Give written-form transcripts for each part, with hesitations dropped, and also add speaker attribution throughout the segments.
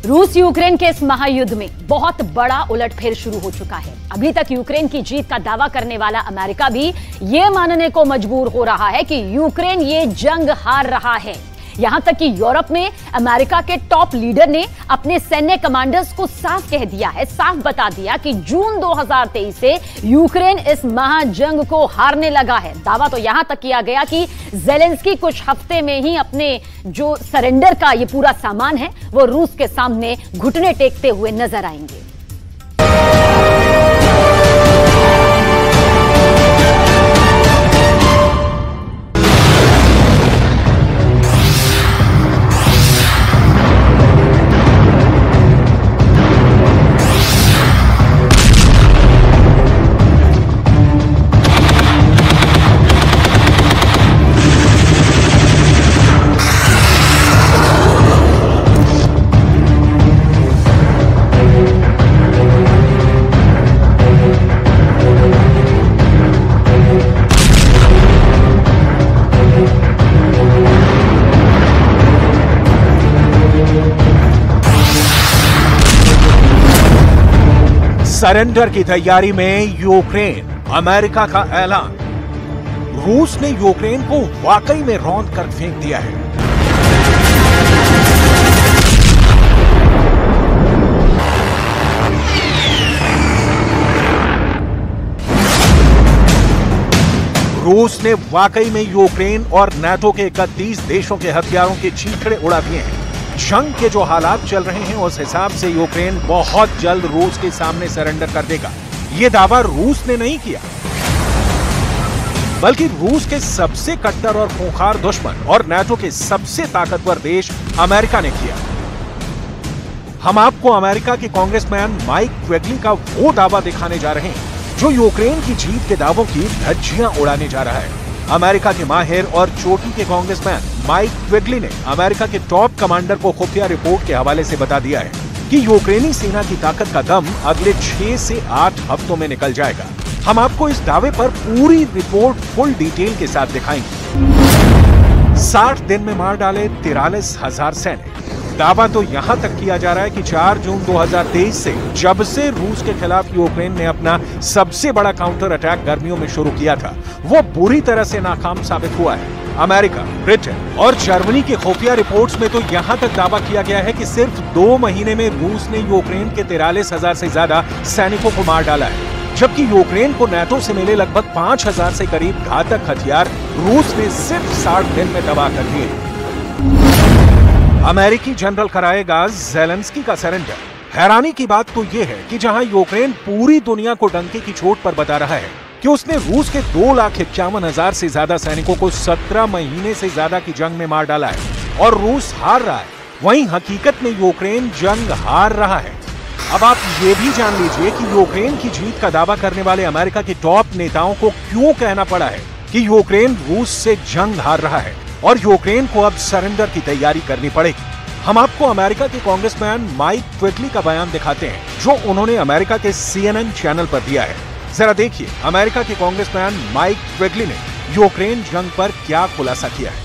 Speaker 1: रूस यूक्रेन के इस महायुद्ध में बहुत बड़ा उलटफेर शुरू हो चुका है। अभी तक यूक्रेन की जीत का दावा करने वाला अमेरिका भी यह मानने को मजबूर हो रहा है कि यूक्रेन ये जंग हार रहा है। यहां तक कि यूरोप में अमेरिका के टॉप लीडर ने अपने सैन्य कमांडर्स को साफ कह दिया है, साफ बता दिया कि जून 2023 से यूक्रेन इस महाजंग को हारने लगा है। दावा तो यहां तक किया गया कि ज़ेलेंस्की कुछ हफ्ते में ही अपने जो सरेंडर का ये पूरा सामान है वो रूस के सामने घुटने टेकते हुए नजर आएंगे।
Speaker 2: सरेंडर की तैयारी में यूक्रेन, अमेरिका का ऐलान। रूस ने यूक्रेन को वाकई में रौंद कर फेंक दिया है। रूस ने वाकई में यूक्रेन और नाटो के 31 देशों के हथियारों के चीथड़े उड़ा दिए हैं। जंग के जो हालात चल रहे हैं उस हिसाब से यूक्रेन बहुत जल्द रूस के सामने सरेंडर कर देगा। यह दावा रूस ने नहीं किया, बल्कि रूस के सबसे कट्टर और खूंखार दुश्मन और नाटो के सबसे ताकतवर देश अमेरिका ने किया। हम आपको अमेरिका के कांग्रेसमैन माइक क्वेगली का वो दावा दिखाने जा रहे हैं जो यूक्रेन की जीत के दावों की धज्जियां उड़ाने जा रहा है। अमेरिका के माहिर और चोटी के कांग्रेसमैन माइक क्वेगली ने अमेरिका के टॉप कमांडर को खुफिया रिपोर्ट के हवाले से बता दिया है कि यूक्रेनी सेना की ताकत का दम अगले 6 से 8 हफ्तों में निकल जाएगा। हम आपको इस दावे पर पूरी रिपोर्ट फुल डिटेल के साथ दिखाएंगे। 60 दिन में मार डाले 43,000 सैनिक। दावा तो यहां तक किया जा रहा है कि 4 जून 2023 से जब से रूस के खिलाफ यूक्रेन ने अपना सबसे बड़ा काउंटर अटैक गर्मियों में शुरू किया था, वो बुरी तरह से नाकाम साबित हुआ है। अमेरिका, ब्रिटेन और जर्मनी की खुफिया रिपोर्ट्स में तो यहां तक दावा किया गया है कि सिर्फ 2 महीने में रूस ने यूक्रेन के 43,000 से ज्यादा सैनिकों को मार डाला है, जबकि यूक्रेन को नाटो से मिले लगभग 5,000 से करीब घातक हथियार रूस ने सिर्फ 60 दिन में तबाह कर दिए। अमेरिकी जनरल कराएगा ज़ेलेंस्की का सरेंडर। हैरानी की बात तो यह है कि जहां यूक्रेन पूरी दुनिया को डंके की चोट पर बता रहा है कि उसने रूस के 2,51,000 से ज्यादा सैनिकों को 17 महीने से ज्यादा की जंग में मार डाला है और रूस हार रहा है, वहीं हकीकत में यूक्रेन जंग हार रहा है। अब आप ये भी जान लीजिए कि यूक्रेन की जीत का दावा करने वाले अमेरिका के टॉप नेताओं को क्यों कहना पड़ा है कि यूक्रेन रूस से जंग हार रहा है और यूक्रेन को अब सरेंडर की तैयारी करनी पड़ेगी। हम आपको अमेरिका के कांग्रेसमैन माइक क्वेगली का बयान दिखाते हैं जो उन्होंने अमेरिका के CNN चैनल पर दिया है। जरा देखिए अमेरिका के कांग्रेसमैन माइक क्वेगली ने यूक्रेन जंग पर क्या खुलासा किया है।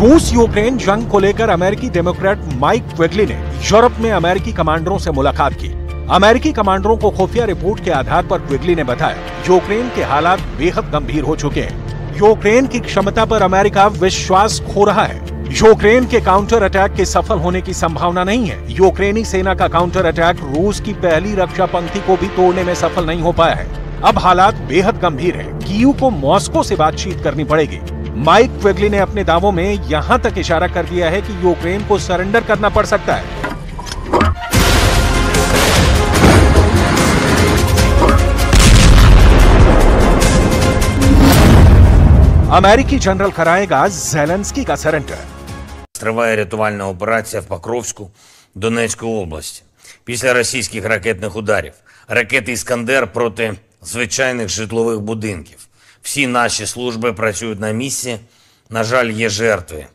Speaker 2: रूस यूक्रेन जंग को लेकर अमेरिकी डेमोक्रेट माइक क्वेगली ने यूरोप में अमेरिकी कमांडरों से मुलाकात की। अमेरिकी कमांडरों को खुफिया रिपोर्ट के आधार पर क्वेगली ने बताया यूक्रेन के हालात बेहद गंभीर हो चुके हैं। यूक्रेन की क्षमता पर अमेरिका विश्वास खो रहा है। यूक्रेन के काउंटर अटैक के सफल होने की संभावना नहीं है। यूक्रेनी सेना का काउंटर अटैक रूस की पहली रक्षा पंक्ति को भी तोड़ने में सफल नहीं हो पाया है। अब हालात बेहद गंभीर हैं। कीव को मॉस्को से बातचीत करनी पड़ेगी। माइक क्वेगली ने अपने दावों में यहां तक इशारा कर दिया है कि यूक्रेन को सरेंडर करना पड़ सकता है। अमेरिकी जनरल कराएगा ज़ेलेंस्की का सरेंडर।
Speaker 3: Триває рятувальна операція в Покровську Донецької області. Після російських ракетних ударів. Ракети «Іскандер» проти звичайних житлових будинків. Всі наші служби працюють на місці. На жаль, є жертви,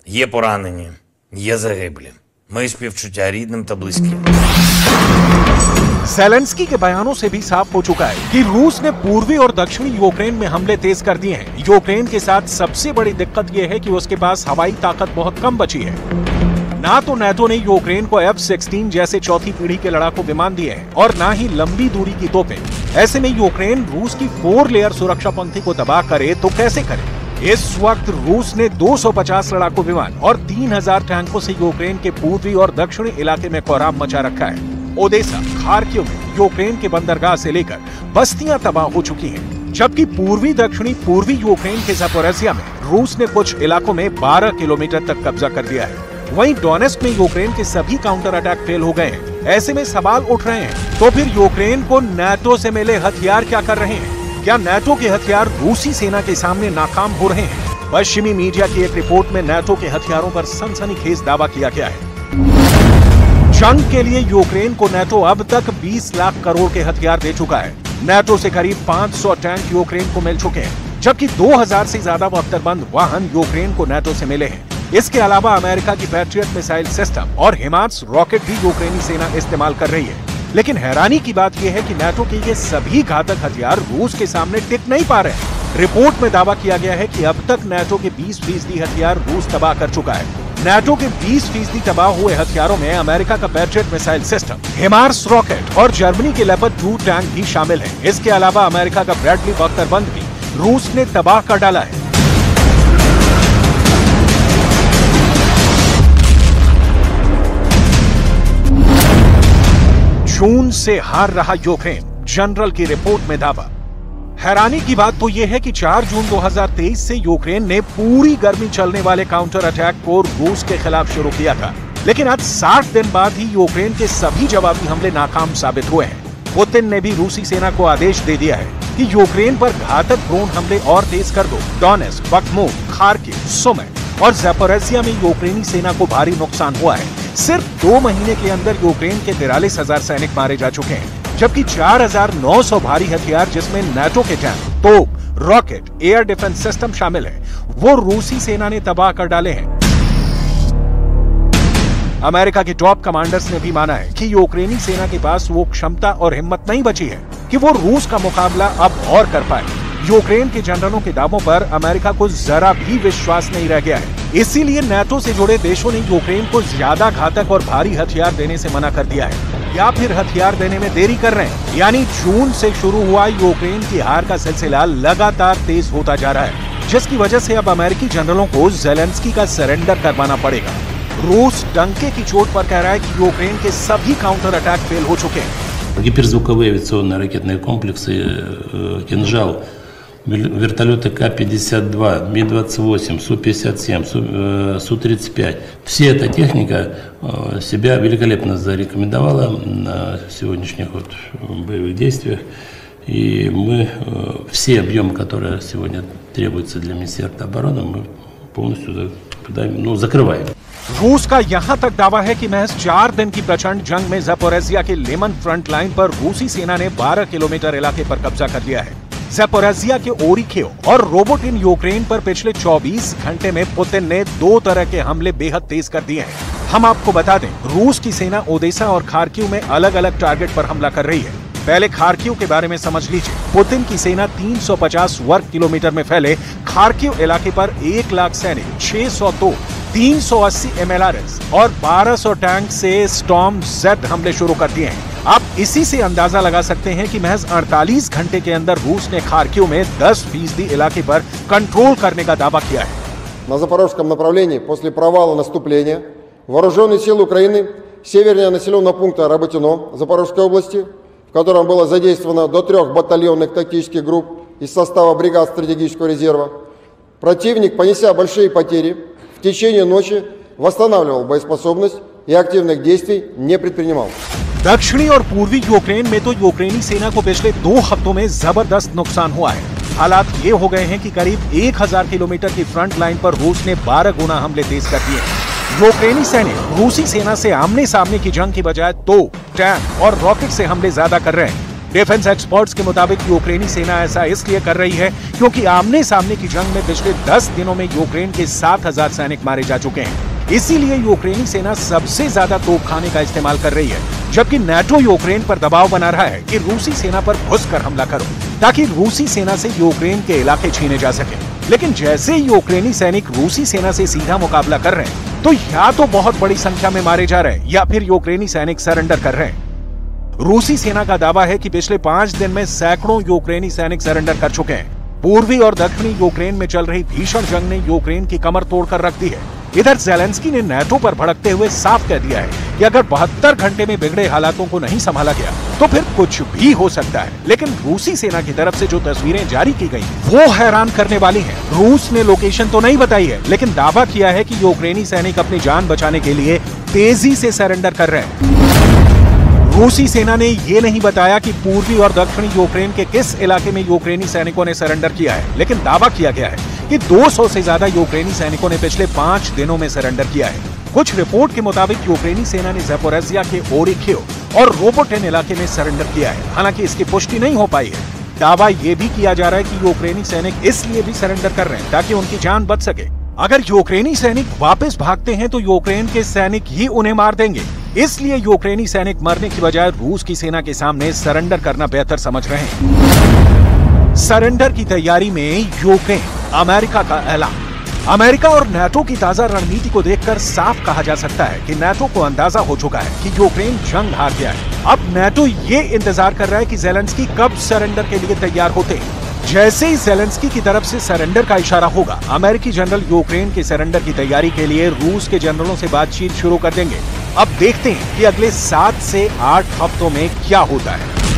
Speaker 3: є поранені, є загиблі. Мої співчуття рідним та близьким.
Speaker 2: ज़ेलेंस्की के बयानों से भी साफ हो चुका है कि रूस ने पूर्वी और दक्षिणी यूक्रेन में हमले तेज कर दिए हैं। यूक्रेन के साथ सबसे बड़ी दिक्कत यह है कि उसके पास हवाई ताकत बहुत कम बची है। ना तो नाटो ने यूक्रेन को F-16 जैसे चौथी पीढ़ी के लड़ाकू विमान दिए हैं और ना ही लंबी दूरी की तोपें। ऐसे में यूक्रेन रूस की 4 लेयर सुरक्षा पंक्ति को तबाह करे तो कैसे करे? इस वक्त रूस ने 250 लड़ाकू विमान और 3000 टैंकों से यूक्रेन के पूर्वी और दक्षिणी इलाके में कोहराम मचा रखा है। ओडेसा, खार्किव में यूक्रेन के बंदरगाह से लेकर बस्तियां तबाह हो चुकी हैं, जबकि पूर्वी यूक्रेन के ज़पोरिज़िया में रूस ने कुछ इलाकों में 12 किलोमीटर तक कब्जा कर दिया है। वहीं डोनेस्क में यूक्रेन के सभी काउंटर अटैक फेल हो गए हैं। ऐसे में सवाल उठ रहे हैं, तो फिर यूक्रेन को नाटो से मिले हथियार क्या कर रहे हैं? क्या नाटो के हथियार रूसी सेना के सामने नाकाम हो रहे हैं? पश्चिमी मीडिया की एक रिपोर्ट में नाटो के हथियारों पर सनसनीखेज दावा किया गया है। जंग के लिए यूक्रेन को नाटो अब तक 20 लाख करोड़ के हथियार दे चुका है। नाटो से करीब 500 टैंक यूक्रेन को मिल चुके हैं, जबकि 2000 से ज्यादा बख्तरबंद वाहन यूक्रेन को नाटो से मिले हैं। इसके अलावा अमेरिका की पैट्रियट मिसाइल सिस्टम और हिमार्स रॉकेट भी यूक्रेनी सेना इस्तेमाल कर रही है। लेकिन हैरानी की बात यह है कि नाटो के ये सभी घातक हथियार रूस के सामने टिक नहीं पा रहे। रिपोर्ट में दावा किया गया है कि अब तक नाटो के 20% हथियार रूस तबाह कर चुका है। नाटो के 20% तबाह हुए हथियारों में अमेरिका का patriot missile system, HIMARS rocket और जर्मनी के लेपर्ड 2 टैंक भी शामिल हैं। इसके अलावा अमेरिका का ब्रैडली बख्तरबंद भी रूस ने तबाह कर डाला है। जून से हार रहा यूक्रेन, जनरल की रिपोर्ट में दावा। हैरानी की बात तो यह है कि 4 जून 2023 से यूक्रेन ने पूरी गर्मी चलने वाले काउंटर अटैक को रूस के खिलाफ शुरू किया था, लेकिन आज 60 दिन बाद ही यूक्रेन के सभी जवाबी हमले नाकाम साबित हुए हैं। पुतिन ने भी रूसी सेना को आदेश दे दिया है कि यूक्रेन पर घातक ड्रोन हमले और तेज कर दो। डोनेस्क, बख्मूट, खार्किव, सुमी और ज़पोरिज़िया में यूक्रेनी सेना को भारी नुकसान हुआ है। सिर्फ 2 महीने के अंदर यूक्रेन के 43,000 सैनिक मारे जा चुके हैं, जबकि 4,900 भारी हथियार जिसमें नाटो के टैंक, तोप, रॉकेट, एयर डिफेंस सिस्टम शामिल है, वो रूसी सेना ने तबाह कर डाले हैं। अमेरिका के टॉप कमांडर्स ने भी माना है कि यूक्रेनी सेना के पास वो क्षमता और हिम्मत नहीं बची है कि वो रूस का मुकाबला अब और कर पाए। यूक्रेन के जनरलों के दावों पर अमेरिका को जरा भी विश्वास नहीं रह गया है। इसीलिए नाटो से जुड़े देशों ने यूक्रेन को ज्यादा घातक और भारी हथियार देने से मना कर दिया है, या फिर हथियार देने में देरी कर रहे हैं। यानी जून से शुरू हुआ यूक्रेन की हार का सिलसिला लगातार तेज होता जा रहा है, जिसकी वजह से अब अमेरिकी जनरलों को ज़ेलेंस्की का सरेंडर करवाना पड़ेगा। रूस डंके की चोट पर कह रहा है कि यूक्रेन के सभी काउंटर अटैक फेल हो चुके हैं।
Speaker 4: Гиперзвуковые авиационные ракетные комплексы «Кинжал», вертолеты К-52, Ми-28, Су-57, Су-35. Вся эта техника себя великолепно зарекомендовала на сегодняшних боевых действиях. И мы все объемы, которые сегодня требуются для Министерства обороны, мы полностью закрываем.
Speaker 2: रूस का यहां तक दावा है कि महज 4 दिन की प्रचंड जंग में ज़पोरिज़िया के लेमन फ्रंट लाइन पर रूसी सेना ने 12 किलोमीटर इलाके पर कब्जा कर लिया है। ज़पोरिज़िया के ओरिखेव और रोबोटिन यूक्रेन पर पिछले 24 घंटे में पुतिन ने 2 तरह के हमले बेहद तेज कर दिए हैं। हम आपको बता दें, रूस की सेना ओडेसा और खार्किव में अलग अलग टारगेट पर हमला कर रही है। पहले खार्किव के बारे में समझ लीजिए। पुतिन की सेना 350 वर्ग किलोमीटर में फैले खार्किव इलाके पर 1 लाख सैनिक, 600 तोप, 380 MLRS और 1200 टैंक से स्टॉर्म जेड हमले शुरू कर दिए हैं। आप इसी से अंदाजा लगा सकते हैं कि महज 48 घंटे के अंदर रूस ने खार्किव में 10% इलाके पर कंट्रोल करने का दावा किया है।
Speaker 5: На запорожском направлении после провала наступления вооруженные силы Украины севернее населенного пункта Работино Запорожской области, в котором было задействовано до 3 батальонных тактических групп из состава бригад стратегического резерва, противник, понеся большие потери, в течение ночи восстанавливал боеспособность и активных действий не предпринимал.
Speaker 2: दक्षिणी और पूर्वी यूक्रेन में तो यूक्रेनी सेना को पिछले 2 हफ्तों में जबरदस्त नुकसान हुआ है। हालात ये हो गए हैं कि करीब 1000 किलोमीटर की फ्रंट लाइन पर रूस ने 12 गुना हमले तेज कर दिए हैं। यूक्रेनी सैनिक रूसी सेना से आमने सामने की जंग की बजाय तोप, टैंक और रॉकेट से हमले ज्यादा कर रहे हैं। डिफेंस एक्सपर्ट्स के मुताबिक यूक्रेनी सेना ऐसा इसलिए कर रही है क्योंकि आमने सामने की जंग में पिछले 10 दिनों में यूक्रेन के 7000 सैनिक मारे जा चुके हैं। इसीलिए यूक्रेनी सेना सबसे ज्यादा तोपखाने का इस्तेमाल कर रही है, जबकि नाटो यूक्रेन पर दबाव बना रहा है कि रूसी सेना पर घुसकर हमला करो ताकि रूसी सेना से यूक्रेन के इलाके छीने जा सके। लेकिन जैसे ही यूक्रेनी सैनिक रूसी सेना से सीधा मुकाबला कर रहे हैं, तो या तो बहुत बड़ी संख्या में मारे जा रहे हैं या फिर यूक्रेनी सैनिक सरेंडर कर रहे हैं। रूसी सेना का दावा है कि पिछले 5 दिन में सैकड़ों यूक्रेनी सैनिक सरेंडर कर चुके हैं। पूर्वी और दक्षिणी यूक्रेन में चल रही भीषण जंग ने यूक्रेन की कमर तोड़कर रख दी है। इधर ज़ेलेंस्की ने नाटो पर भड़कते हुए साफ कह दिया है कि अगर 72 घंटे में बिगड़े हालातों को नहीं संभाला गया तो फिर कुछ भी हो सकता है। लेकिन रूसी सेना की तरफ से जो तस्वीरें जारी की गई वो हैरान करने वाली हैं। रूस ने लोकेशन तो नहीं बताई है, लेकिन दावा किया है कि यूक्रेनी सैनिक अपनी जान बचाने के लिए तेजी से सरेंडर कर रहे हैं। रूसी सेना ने यह नहीं बताया कि पूर्वी और दक्षिणी यूक्रेन के किस इलाके में यूक्रेनी सैनिकों ने सरेंडर किया है, लेकिन दावा किया गया है कि 200 से ज्यादा यूक्रेनी सैनिकों ने पिछले 5 दिनों में सरेंडर किया है। कुछ रिपोर्ट के मुताबिक यूक्रेनी सेना ने ज़पोरिज़िया के ओरिखिव और रोबोटिन इलाके में सरेंडर किया है। हालांकि इसकी पुष्टि नहीं हो पाई है। दावा यह भी किया जा रहा है कि यूक्रेनी सैनिक इसलिए भी सरेंडर कर रहे हैं ताकि उनकी जान बच सके। अगर यूक्रेनी सैनिक वापस भागते हैं तो यूक्रेन के सैनिक ही उन्हें मार देंगे। इसलिए यूक्रेनी सैनिक मरने की बजाय रूस की सेना के सामने सरेंडर करना बेहतर समझ रहे हैं। सरेंडर की तैयारी में यूक्रेन, अमेरिका का ऐलान। अमेरिका और नाटो की ताजा रणनीति को देखकर साफ कहा जा सकता है कि नाटो को अंदाजा हो चुका है कि यूक्रेन जंग हार गया है। अब नाटो ये इंतजार कर रहा है कि ज़ेलेंस्की कब सरेंडर के लिए तैयार होते हैं। जैसे ही ज़ेलेंस्की की तरफ से सरेंडर का इशारा होगा, अमेरिकी जनरल यूक्रेन के सरेंडर की तैयारी के लिए रूस के जनरलों से बातचीत शुरू कर देंगे। अब देखते हैं कि अगले 7 से 8 हफ्तों में क्या होता है।